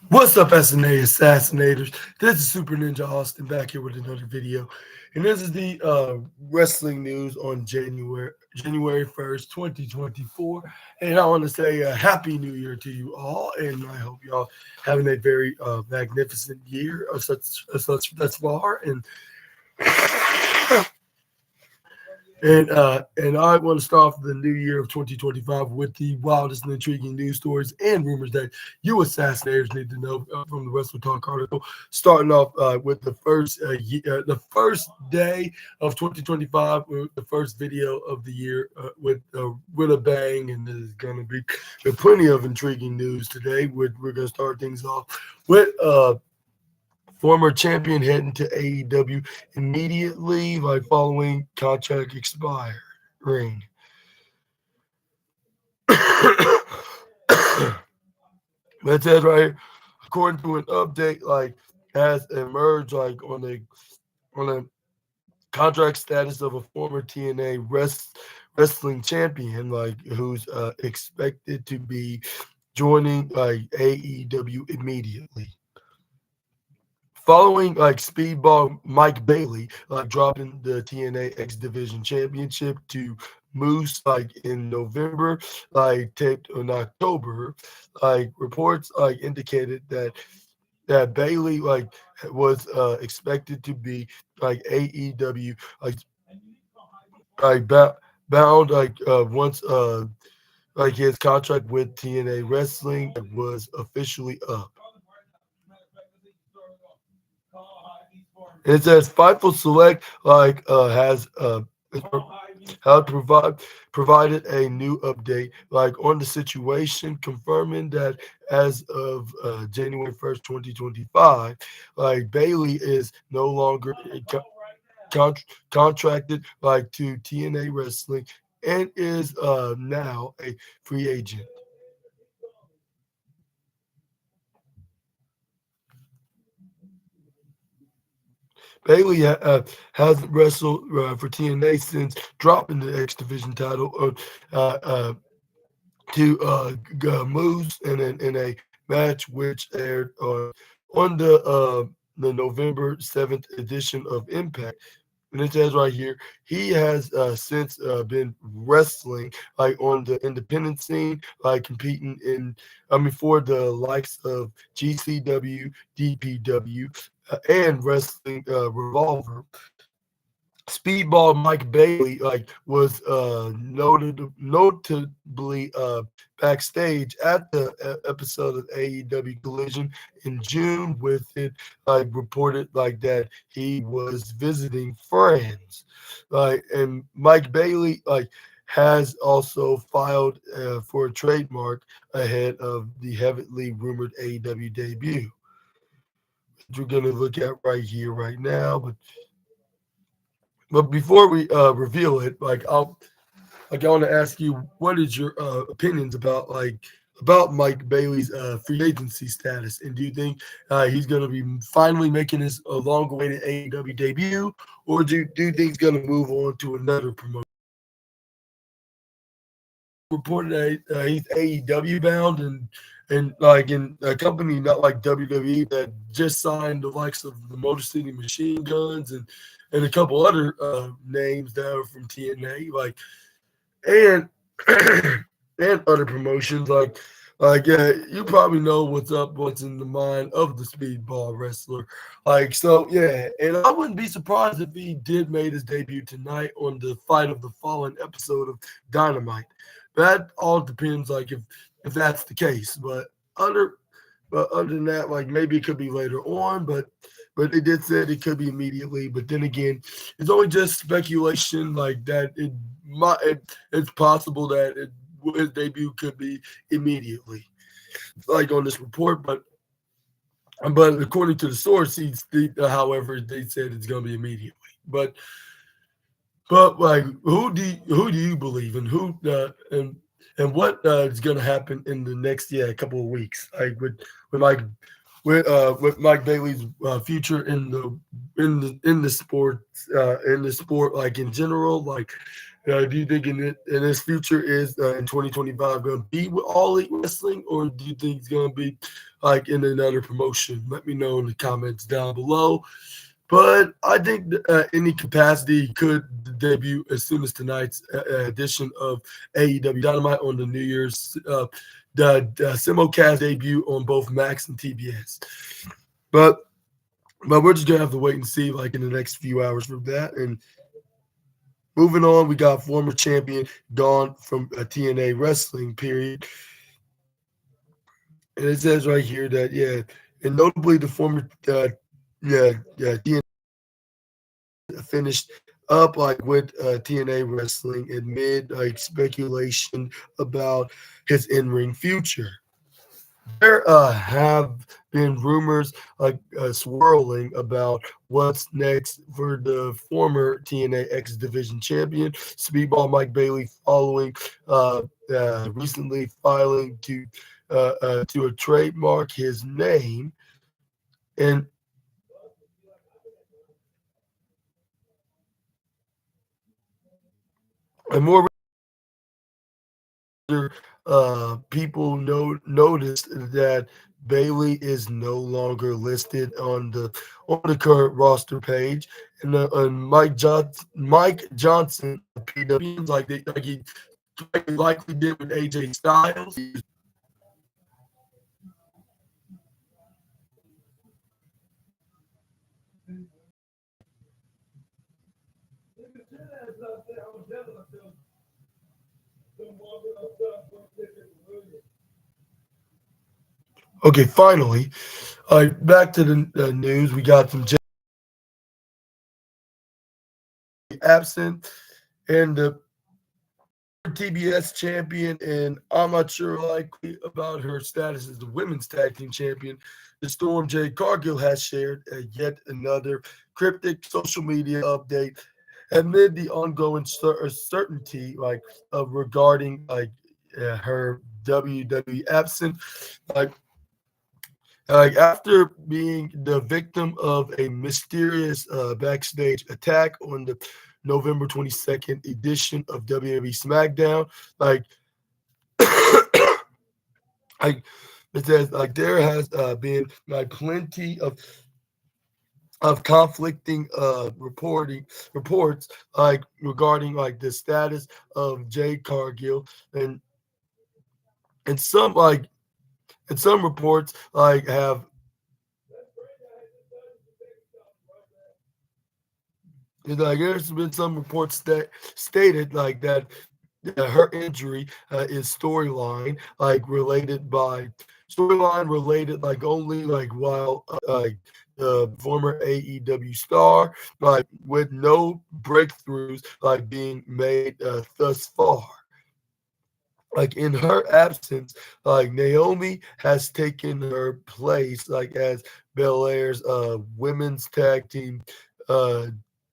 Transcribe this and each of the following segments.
What's up, SNA Assassinators? This is Super Ninja Austin back here with another video, and this is the wrestling news on January 1st, 2024. And I want to say a happy New Year to you all, and I hope y'all having a very magnificent year of such thus far. And I want to start off the new year of 2025 with the wildest and intriguing news stories and rumors that you assassinators need to know from the Wrestle Talk article. Starting off with the first day of 2025, the first video of the year with a bang, and there's going to be plenty of intriguing news today. We're going to start things off with former champion heading to AEW immediately, like following contract expiring. That says right here, according to an update, has emerged on a contract status of a former TNA wrestling champion, who's expected to be joining AEW immediately. Following Speedball Mike Bailey dropping the TNA X Division Championship to Moose in November, taped in October, reports indicated that Bailey was expected to be AEW bound once his contract with TNA Wrestling was officially up. It says Fightful Select has provided a new update on the situation, confirming that as of January 1st, 2025, Bailey is no longer contracted to TNA Wrestling and is now a free agent. Bailey hasn't wrestled for TNA since dropping the X Division title to Moose in a match which aired on the November 7th edition of Impact. And it says right here, he has since been wrestling on the independent scene, competing for the likes of GCW, DPW, and Wrestling Revolver. Speedball Mike Bailey was notably backstage at the episode of AEW Collision in June, with it reported that he was visiting friends. And Mike Bailey has also filed for a trademark ahead of the heavily rumored AEW debut. We're going to look at right here, right now, but before we reveal it, I want to ask you, what is your opinions about Mike Bailey's free agency status, and do you think he's going to be finally making his long-awaited AEW debut, or do you think he's going to move on to another promotion? Reported that he's AEW bound, and in a company not like WWE that just signed the likes of the Motor City Machine Guns and a couple other names that are from TNA, and and other promotions, you probably know what's in the mind of the Speedball wrestler, so yeah. And I wouldn't be surprised if he did make his debut tonight on the Fight of the Fallen episode of Dynamite. That all depends, if that's the case. But other than that, maybe it could be later on. But they did say it could be immediately. But then again, it's only just speculation. That it's possible that his debut could be immediately, on this report. But according to the source, however, they said it's going to be immediately. But who do you believe in? Who and what is going to happen in the next couple of weeks? With Mike Bailey's future in the sport, in general, Do you think in his future is in 2025 going to be with All Elite Wrestling, or do you think it's going to be like in another promotion? Let me know in the comments down below. But I think any capacity could debut as soon as tonight's edition of AEW Dynamite on the New Year's the simulcast debut on both Max and TBS. But we're just gonna have to wait and see, like in the next few hours for that. And moving on, we got former champion gone from TNA wrestling. Period. And it says right here that and notably the former TNA finished up like with TNA wrestling amid like speculation about his in-ring future. There have been rumors like swirling about what's next for the former TNA X Division champion, Speedball Mike Bailey, following recently filing to a trademark his name. And more people noticed that Bailey is no longer listed on the current roster page, and Mike Johnson, PW, like he likely did with AJ Styles. Okay, finally, back to the news. We got some absent and the TBS champion, and I'm not sure likely about her status as the women's tag team champion. The Storm Jade Cargill has shared yet another cryptic social media update amid the ongoing certainty regarding her WWE absence. Like after being the victim of a mysterious backstage attack on the November 22nd edition of WWE SmackDown, like, like it says, like there has been like plenty of conflicting reports like regarding like the status of Jade Cargill, and some reports have there's been some reports that stated like that her injury is storyline related like only like while the former AEW star, like with no breakthroughs like being made thus far. Like in her absence, like Naomi has taken her place like as Belair's women's tag team uh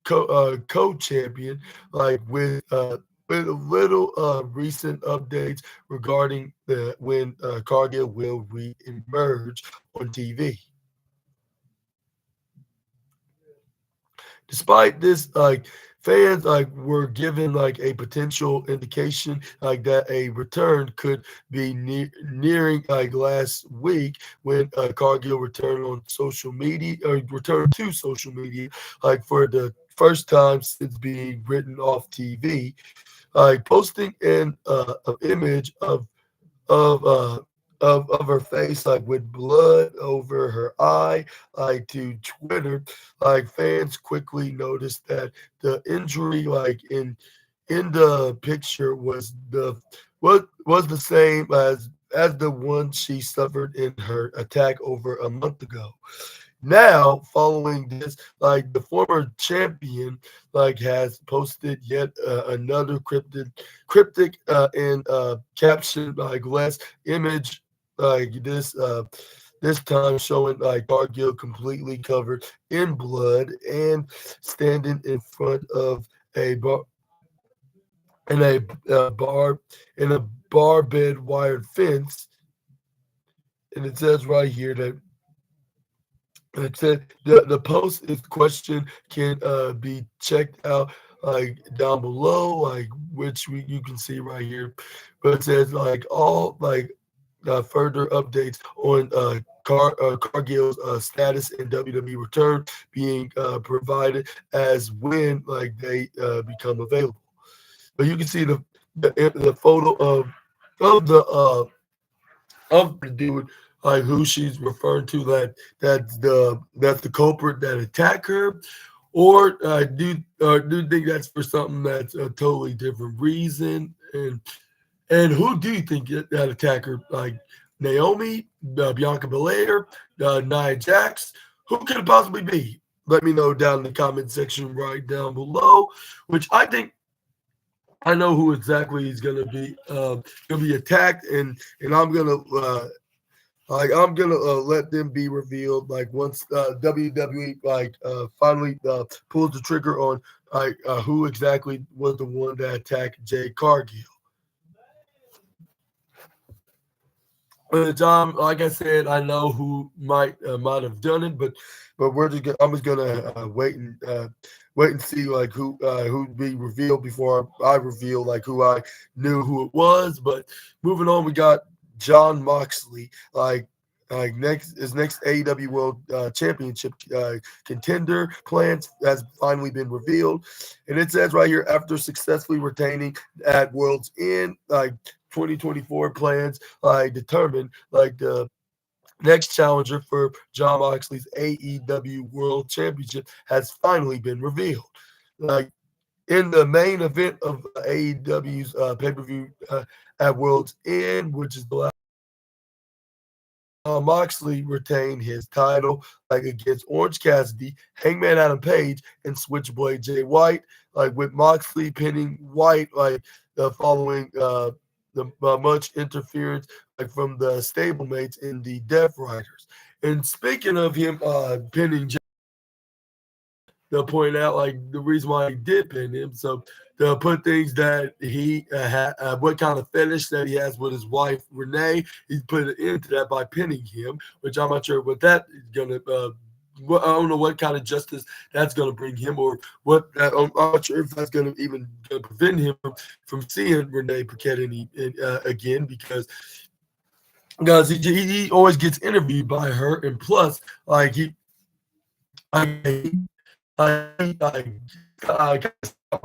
co-champion, like with a little recent updates regarding when Cargill will re-emerge on TV. Despite this, like fans were given like a potential indication like that a return could be nearing like last week when Cargill returned on social media or returned to social media like for the first time since being written off TV, like posting an image of uh of her face like with blood over her eye like to Twitter. Like fans quickly noticed that the injury like in the picture was the same as the one she suffered in her attack over a month ago. Now, following this, like the former champion, like has posted yet another cryptic and caption like less image like this time showing like Cargill completely covered in blood and standing in front of a bar in a barbed wired fence, and it says right here that it said the post is question can be checked out like down below, like which you can see right here, but it says like all like further updates on Cargill's status and WWE return being provided as when like they become available. But you can see the photo of the dude, like who she's referring to, that's the culprit that attacked her, or do you think that's for something that's a totally different reason? And who do you think that attacker? Like Naomi, Bianca Belair, Nia Jax? Who could it possibly be? Let me know down in the comment section right down below. Which I think I know who exactly is gonna be attacked, and I'm gonna let them be revealed. Like once WWE finally pulls the trigger on who exactly was the one that attacked Jade Cargill. Like I said, I know who might have done it, but I'm just gonna wait and see like who be revealed before I reveal like who I knew who it was. But moving on, we got John Moxley, like next AEW World Championship contender plans has finally been revealed, and it says right here after successfully retaining at World's End, like 2024 plans determined like the next challenger for John Moxley's AEW World Championship has finally been revealed. Like in the main event of AEW's pay-per-view at World's End, which is the last, Moxley retained his title like against Orange Cassidy, Hangman Adam Page, and Switchblade Jay White. Like with Moxley pinning White, like following the much interference like from the stablemates in the Death Riders. And speaking of him pinning, they'll point out like the reason why he did pin him. So they'll put things that he had, what kind of fetish that he has with his wife Renee. He's put it into that by pinning him, which I'm not sure what that is gonna. I don't know what kind of justice that's going to bring him, or what. I'm not sure if that's going to even prevent him from seeing Renee Paquette again, because he always gets interviewed by her, and plus, like I, I, I, I, I